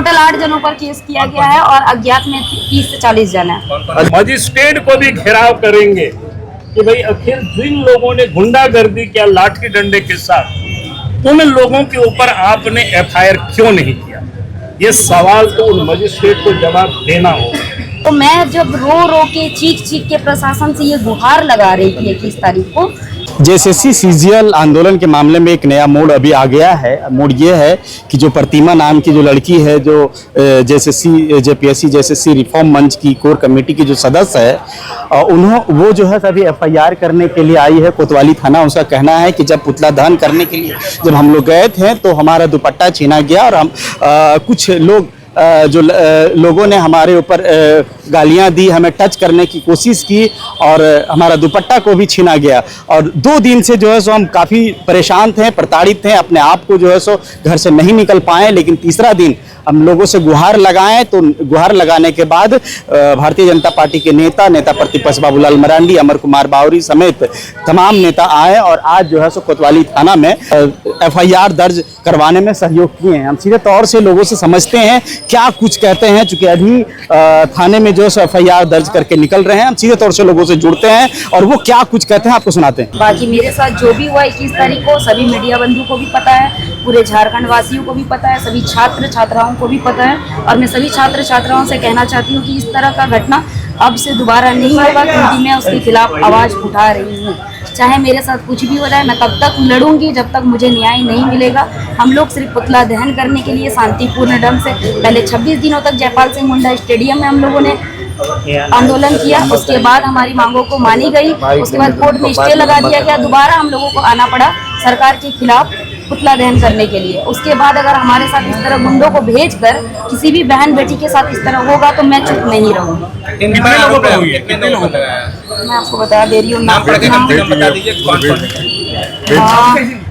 Total 8 जनों पर case किया गया है और अज्ञात में 30 से 40 जन है। मजिस्ट्रेट को भी घेराव करेंगे कि भाई आखिर जिन लोगों ने गुंडागर्दी किया लाठी डंडे के साथ, उन लोगों के ऊपर आपने एफआईआर क्यों नहीं किया? ये सवाल तो उन मजिस्ट्रेट को जवाब देना होगा। तो मैं जब रो रो के चीख के प्रशासन से ये गुहार लगा रही थी 21 तारीख को। जेएसएससी सीजीएल आंदोलन के मामले में एक नया मोड़ अभी आ गया है। मोड़ ये है कि जो प्रतिमा नाम की जो लड़की है, जो जेपीएससी जेएसएससी रिफॉर्म मंच की कोर कमेटी की जो सदस्य है, वो जो है अभी एफआईआर करने के लिए आई है कोतवाली थाना। उसका कहना है कि जब पुतला दहन करने के लिए जब हम लोग गए थे तो हमारा दुपट्टा छीना गया और हम कुछ लोग लोगों ने हमारे ऊपर गालियां दी, हमें टच करने की कोशिश की और हमारा दुपट्टा को भी छीना गया। और 2 दिन से जो है सो हम काफ़ी परेशान थे, प्रताड़ित थे, अपने आप को जो है सो घर से नहीं निकल पाए। लेकिन तीसरा दिन हम लोगों से गुहार लगाएं, तो गुहार लगाने के बाद भारतीय जनता पार्टी के नेता प्रतिपक्ष बाबूलाल मरांडी, अमर कुमार बावरी समेत तमाम नेता आए और आज जो है सो कोतवाली थाना में एफआईआर दर्ज करवाने में सहयोग किए हैं। हम सीधे तौर से लोगों से समझते हैं क्या कुछ कहते हैं, चूंकि अभी थाने में जो है एफआईआर दर्ज करके निकल रहे हैं। हम सीधे तौर से लोगों से जुड़ते हैं और वो क्या कुछ कहते हैं आपको सुनाते हैं। बाकी मेरे साथ जो भी हुआ 21 तारीख को सभी मीडिया बंधु को भी पता है, पूरे झारखंड वासियों को भी पता है, सभी छात्र छात्राओं को भी पता है। और मैं सभी छात्र छात्राओं से कहना चाहती हूँ कि इस तरह का घटना अब से दोबारा नहीं होगा, क्योंकि मैं उसके खिलाफ आवाज़ उठा रही हूँ। चाहे मेरे साथ कुछ भी हो जाए, मैं तब तक लड़ूंगी जब तक मुझे न्याय नहीं मिलेगा। हम लोग सिर्फ पुतला दहन करने के लिए शांतिपूर्ण ढंग से पहले 26 दिनों तक जयपाल सिंह मुंडा स्टेडियम में हम लोगों ने आंदोलन किया। उसके बाद हमारी मांगों को मानी गई, उसके बाद कोर्ट में स्टे लगा दिया गया। दोबारा हम लोगों को आना पड़ा सरकार के खिलाफ पुतला दहन करने के लिए। उसके बाद अगर हमारे साथ इस तरह गुंडों को भेजकर किसी भी बहन बेटी के साथ इस तरह होगा तो मैं चुप नहीं रहूंगी। कितने लोगों को हुई है? कितने लोगों को? मैं आपको बता दे रही हूँ,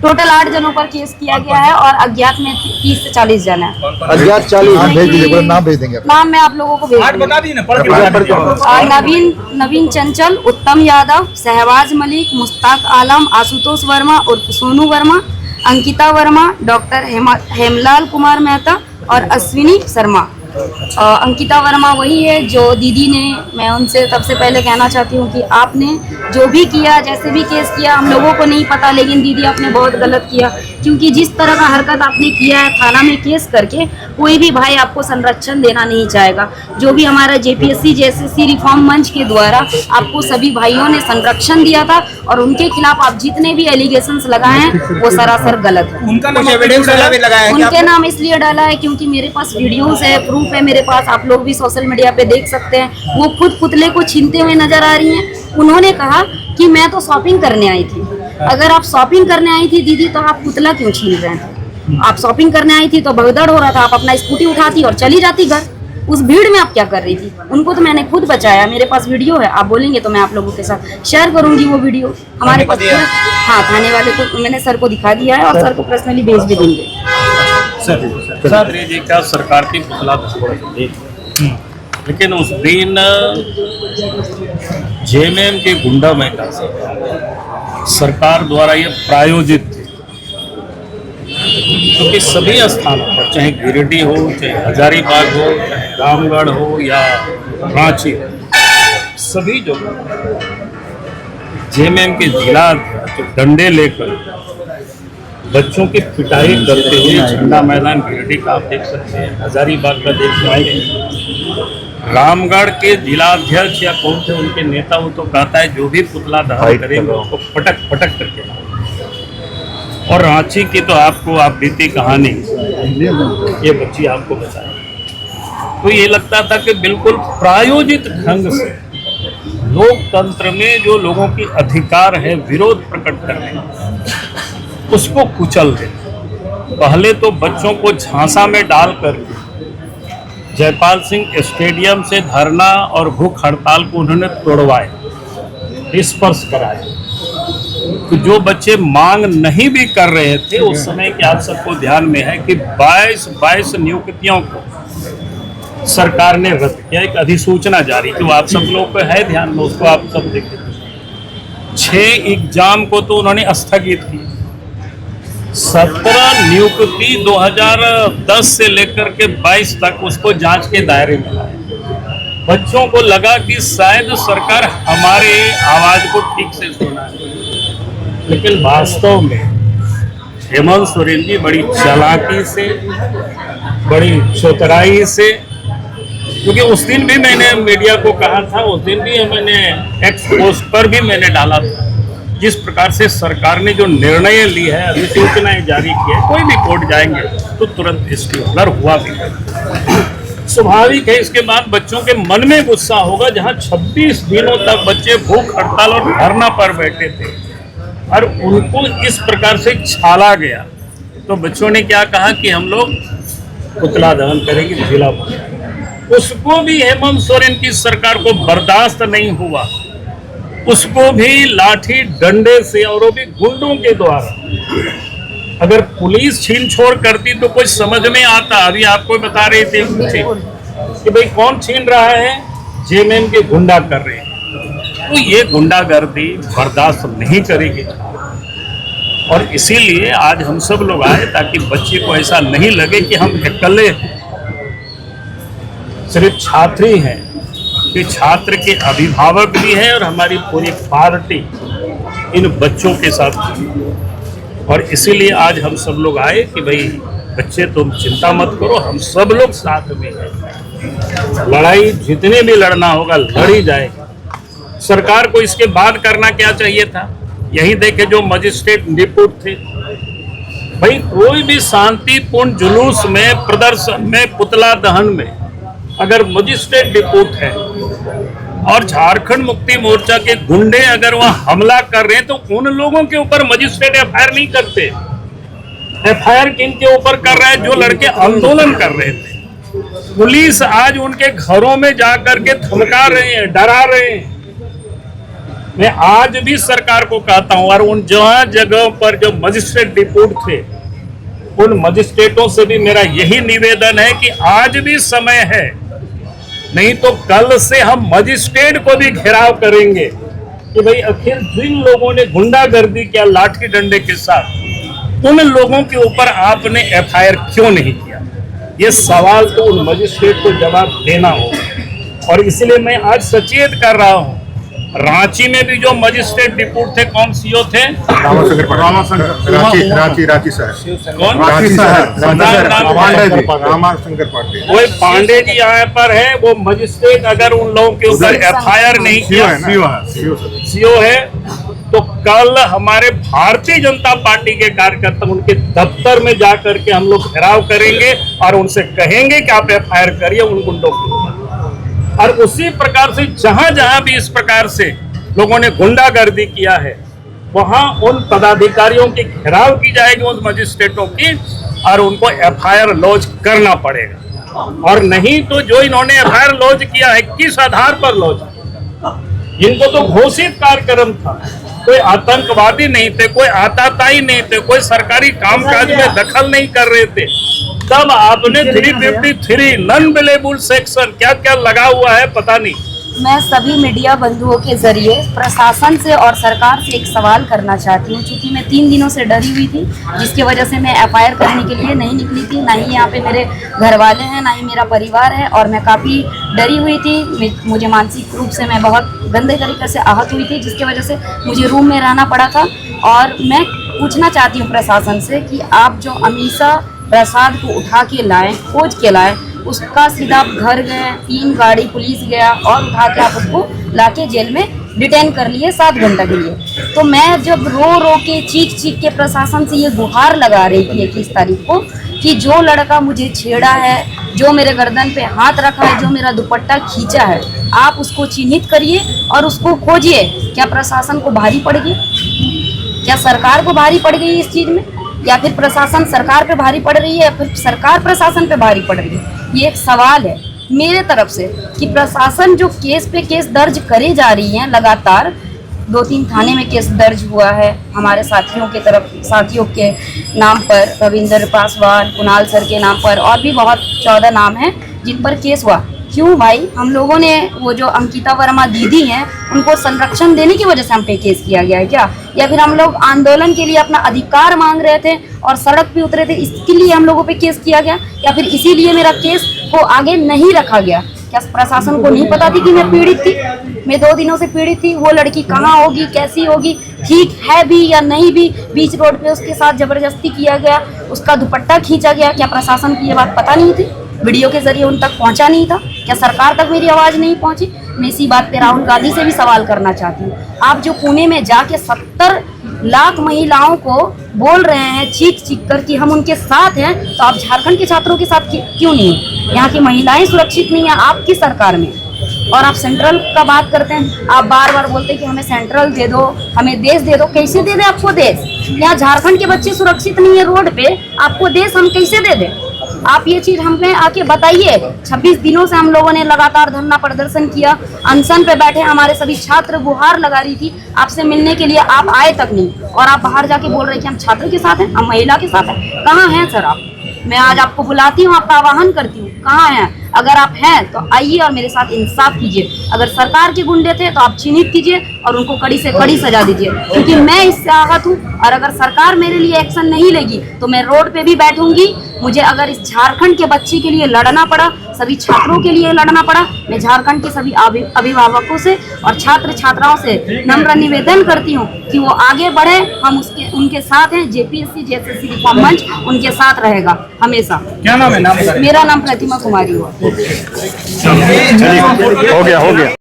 टोटल 8 जनों पर केस किया गया है और अज्ञात में 30 से 40 जन है। अज्ञात 40 भेज दीजिए, नाम भेज देंगे। नाम मैं आप लोगों को भेज नवीन चंचल, उत्तम यादव, सहवाज मलिक, मुश्ताक आलम, आशुतोष वर्मा उर्फ सोनू वर्मा, अंकिता वर्मा, डॉक्टर हेमलाल कुमार मेहता और अश्विनी शर्मा। अंकिता वर्मा वही है जो दीदी ने, मैं उनसे सबसे पहले कहना चाहती हूँ कि आपने जो भी किया, जैसे भी केस किया, हम लोगों को नहीं पता, लेकिन दीदी आपने बहुत गलत किया। क्योंकि जिस तरह का हरकत आपने किया है थाना में केस करके, कोई भी भाई आपको संरक्षण देना नहीं चाहेगा। जो भी हमारा जेपीएससी जेएसएससी रिफॉर्म मंच के द्वारा आपको सभी भाइयों ने संरक्षण दिया था और उनके खिलाफ आप जितने भी एलिगेशंस लगाए हैं वो सरासर गलत है। उनके नाम इसलिए डाला है क्योंकि मेरे पास वीडियोस है, प्रूफ है मेरे पास, आप लोग भी सोशल मीडिया पे देख सकते हैं। वो खुद पुतले को छीनते हुए नजर आ रही हैं। उन्होंने कहा कि मैं तो शॉपिंग करने आई थी। अगर आप शॉपिंग करने आई थी दीदी, तो आप पुतला क्यों छीन रहे हैं? आप शॉपिंग करने आई थी तो भगदड़ हो रहा था, आप अपना स्कूटी उठाती और चली जाती घर। उस भीड़ में आप क्या कर रही थी? उनको तो मैंने खुद बचाया, मेरे पास वीडियो है, आप बोलेंगे तो मैं आप लोगों के साथ शेयर करूंगी वो वीडियो हमारे पास। हाँ, थाने वाले को मैंने सर को दिखा दिया है और सर को पर्सनली भेज भी देंगे। सर ये क्या सरकार की पुतला लेकिन उस दिन जेएमएम के गुंडा महका सरकार द्वारा ये प्रायोजित थे, क्योंकि सभी स्थानों पर, चाहे गिरिडीह हो, चाहे हजारीबाग हो, चाहे रामगढ़ हो या रांची हो, सभी जगह जेएमएम के जिला जो डंडे लेकर बच्चों की पिटाई करते हुए झंडा मैदान गिरिडीह का आप देख सकते हैं, हजारीबाग का देख पाएंगे। रामगढ़ के जिलाध्यक्ष या कौन थे उनके नेता, वो तो कहता है जो भी पुतला दहन करेंगे उसको पटक पटक करके। और रांची की तो आपको आप बीती कहानी ये बच्ची आपको बताए, तो ये लगता था कि बिल्कुल प्रायोजित ढंग से लोकतंत्र में जो लोगों की अधिकार है विरोध प्रकट करने, उसको कुचल दे। पहले तो बच्चों को झांसा में डालकर जयपाल सिंह स्टेडियम से धरना और भूख हड़ताल को उन्होंने तोड़वाए, स्पर्श कराए। तो जो बच्चे मांग नहीं भी कर रहे थे उस समय की आप सबको ध्यान में है कि 22 नियुक्तियों को सरकार ने रद्द किया, एक अधिसूचना जारी की, वो आप सब लोग को है ध्यान में, उसको आप सब देखें। 6 एग्जाम को तो उन्होंने स्थगित किया। 17 नियुक्ति 2010 से लेकर के 22 तक उसको जांच के दायरे में लाए। बच्चों को लगा कि शायद सरकार हमारे आवाज को ठीक से सुना है, लेकिन वास्तव में हेमंत सोरेन जी बड़ी चालाकी से, बड़ी चतुराई से, क्योंकि उस दिन भी मैंने मीडिया को कहा था, उस दिन भी मैंने एक्स पोस्ट पर भी मैंने डाला था, जिस प्रकार से सरकार ने जो निर्णय ली है, अधिसूचनाएं जारी की है, कोई भी कोर्ट जाएंगे तो तुरंत इसकी अगर हुआ भी स्वाभाविक है। इसके बाद बच्चों के मन में गुस्सा होगा, जहां 26 दिनों तक बच्चे भूख हड़ताल और धरना पर बैठे थे और उनको इस प्रकार से छाला गया, तो बच्चों ने क्या कहा कि हम लोग पुतला दहन करेंगे, जिला पर। उसको भी हेमंत सोरेन की सरकार को बर्दाश्त नहीं हुआ, उसको भी लाठी डंडे से और वो भी गुंडों के द्वारा। अगर पुलिस छीन छोड़ करती तो कुछ समझ में आता। अभी आपको बता रहे थे कि भाई कौन छीन रहा है, जेएमएम के गुंडा कर रहे हैं। तो ये गुंडागर्दी बर्दाश्त नहीं करेगी और इसीलिए आज हम सब लोग आए ताकि बच्चे को ऐसा नहीं लगे कि हम अकेले सिर्फ छात्री हैं, कि छात्र के अभिभावक भी हैं और हमारी पूरी पार्टी इन बच्चों के साथ है। और इसीलिए आज हम सब लोग आए कि भाई बच्चे तुम चिंता मत करो, हम सब लोग साथ में हैं। लड़ाई जितने भी लड़ना होगा लड़ी जाएगी। सरकार को इसके बाद करना क्या चाहिए था, यही देखे जो मजिस्ट्रेट निपुट थे। भाई कोई भी शांतिपूर्ण जुलूस में, प्रदर्शन में, पुतला दहन में अगर मजिस्ट्रेट डिप्यूट है और झारखंड मुक्ति मोर्चा के गुंडे अगर वहां हमला कर रहे हैं तो उन लोगों के ऊपर मजिस्ट्रेट एफआईआर नहीं करते। एफआईआर किन के ऊपर कर रहा है, जो लड़के आंदोलन कर रहे थे। पुलिस आज उनके घरों में जाकर के धमका रहे हैं, डरा रहे हैं। मैं आज भी सरकार को कहता हूं और उन जगहों पर जो मजिस्ट्रेट डिप्यूट थे उन मजिस्ट्रेटों से भी मेरा यही निवेदन है कि आज भी समय है, नहीं तो कल से हम मजिस्ट्रेट को भी घेराव करेंगे कि भाई आखिर जिन लोगों ने गुंडागर्दी किया लाठी डंडे के साथ, उन लोगों के ऊपर आपने एफआईआर क्यों नहीं किया। ये सवाल तो उन मजिस्ट्रेट को जवाब देना होगा। और इसलिए मैं आज सचेत कर रहा हूं, रांची में भी जो मजिस्ट्रेट डिप्यूट थे, कौन सीओ थे, रांची शहर, कौन रामाशंकर पांडे, कोई पांडे जी यहाँ पर है, वो मजिस्ट्रेट अगर उन लोगों के ऊपर एफआईआर नहीं किया, सीओ है, तो कल हमारे भारतीय जनता पार्टी के कार्यकर्ता उनके दफ्तर में जाकर के हम लोग घेराव करेंगे और उनसे कहेंगे कि आप एफआईआर करिए उन गुंडों के ऊपर। और उसी प्रकार से जहां जहां भी इस प्रकार से लोगों ने गुंडागर्दी किया है वहां उन पदाधिकारियों की घेराव की जाएगी, उन मजिस्ट्रेटों की, और उनको एफआईआर लॉन्च करना पड़ेगा। और नहीं तो जो इन्होंने एफआईआर लॉन्च किया है, किस आधार पर लॉन्च किया? इनको तो घोषित कार्यक्रम था, कोई आतंकवादी नहीं थे, कोई आताताई नहीं थे, कोई सरकारी कामकाज में दखल नहीं कर रहे थे। तब आपने 353 नॉन बिलेबल सेक्शन क्या क्या लगा हुआ है पता नहीं। मैं सभी मीडिया बंधुओं के जरिए प्रशासन से और सरकार से एक सवाल करना चाहती हूँ, क्योंकि मैं 3 दिनों से डरी हुई थी, जिसकी वजह से मैं एफआईआर करने के लिए नहीं निकली थी। ना ही यहाँ पे मेरे घर वाले हैं, ना ही मेरा परिवार है, और मैं काफ़ी डरी हुई थी। मुझे मानसिक रूप से मैं बहुत गंदे तरीके से आहत हुई थी, जिसकी वजह से मुझे रूम में रहना पड़ा था। और मैं पूछना चाहती हूँ प्रशासन से कि आप जो अमीषा प्रसाद को उठा के लाए, खोज के लाए, उसका सीधा आप घर गए, 3 गाड़ी पुलिस गया और उठा के आप उसको लाके जेल में डिटेन कर लिए 7 घंटा के लिए। तो मैं जब रो रो के चीख चीख के प्रशासन से ये गुहार लगा रही थी 21 तारीख को कि जो लड़का मुझे छेड़ा है, जो मेरे गर्दन पे हाथ रखा है, जो मेरा दुपट्टा खींचा है, आप उसको चिन्हित करिए और उसको खोजिए। क्या प्रशासन को भारी पड़ेगी? क्या सरकार को भारी पड़ गई इस चीज़ में, या फिर प्रशासन सरकार पे भारी पड़ रही है, या फिर सरकार प्रशासन पे भारी पड़ रही है? ये एक सवाल है मेरे तरफ से कि प्रशासन जो केस पे केस दर्ज करे जा रही है, लगातार 2-3 थाने में केस दर्ज हुआ है हमारे साथियों के नाम पर, रविंद्र पासवान, कुणाल सर के नाम पर, और भी बहुत 14 नाम हैं जिन पर केस हुआ। क्यों भाई? हम लोगों ने वो जो अंकिता वर्मा दीदी हैं उनको संरक्षण देने की वजह से हम पे केस किया गया है क्या? या फिर हम लोग आंदोलन के लिए अपना अधिकार मांग रहे थे और सड़क पे उतरे थे, इसके लिए हम लोगों पे केस किया गया? या फिर इसीलिए मेरा केस को आगे नहीं रखा गया? क्या प्रशासन को नहीं पता थी कि मैं पीड़ित थी? मैं 2 दिनों से पीड़ित थी। वो लड़की कहाँ होगी, कैसी होगी, ठीक है भी या नहीं भी, बीच रोड पे उसके साथ जबरदस्ती किया गया, उसका दुपट्टा खींचा गया, क्या प्रशासन को ये बात पता नहीं थी? वीडियो के जरिए उन तक पहुंचा नहीं था? क्या सरकार तक मेरी आवाज़ नहीं पहुंची? मैं इसी बात पे राहुल गांधी से भी सवाल करना चाहती हूँ। आप जो पुणे में जाके 70 लाख महिलाओं को बोल रहे हैं चीख चीख कर कि हम उनके साथ हैं, तो आप झारखंड के छात्रों के साथ क्यों नहीं हैं? यहाँ की महिलाएं सुरक्षित नहीं है आपकी सरकार में। और आप सेंट्रल का बात करते हैं, आप बार बार बोलते हैं कि हमें सेंट्रल दे दो, हमें देश दे दो। कैसे दे दे आपको देश? यहाँ झारखंड के बच्चे सुरक्षित नहीं है रोड पे, आपको देश हम कैसे दे दें? आप ये चीज हमें आके बताइए। 26 दिनों से हम लोगों ने लगातार धरना प्रदर्शन किया, अनशन पे बैठे, हमारे सभी छात्र गुहार लगा रही थी आपसे मिलने के लिए, आप आए तक नहीं। और आप बाहर जाके बोल रहे हैं कि हम छात्र के साथ हैं, हम महिला के साथ हैं। कहाँ हैं सर आप? मैं आज आपको बुलाती हूँ, आपका आह्वान करती हूँ, कहाँ हैं? अगर आप हैं तो आइए और मेरे साथ इंसाफ कीजिए। अगर सरकार के गुंडे थे तो आप चिन्हित कीजिए और उनको कड़ी से कड़ी सजा दीजिए, क्योंकि मैं इससे आहत हूँ। और अगर सरकार मेरे लिए एक्शन नहीं लेगी तो मैं रोड पे भी बैठूंगी। मुझे अगर इस झारखंड के बच्चे के लिए लड़ना पड़ा, सभी छात्रों के लिए लड़ना पड़ा, मैं झारखंड के सभी अभिभावकों से और छात्र छात्राओं से नम्र निवेदन करती हूँ कि वो आगे बढ़े। हम उनके साथ हैं। जेपीएससी जेएसएससी रिफॉर्म मंच उनके साथ रहेगा हमेशा। क्या नाम है? नाम मेरा नाम प्रतिमा कुमारी हुआ। हो गया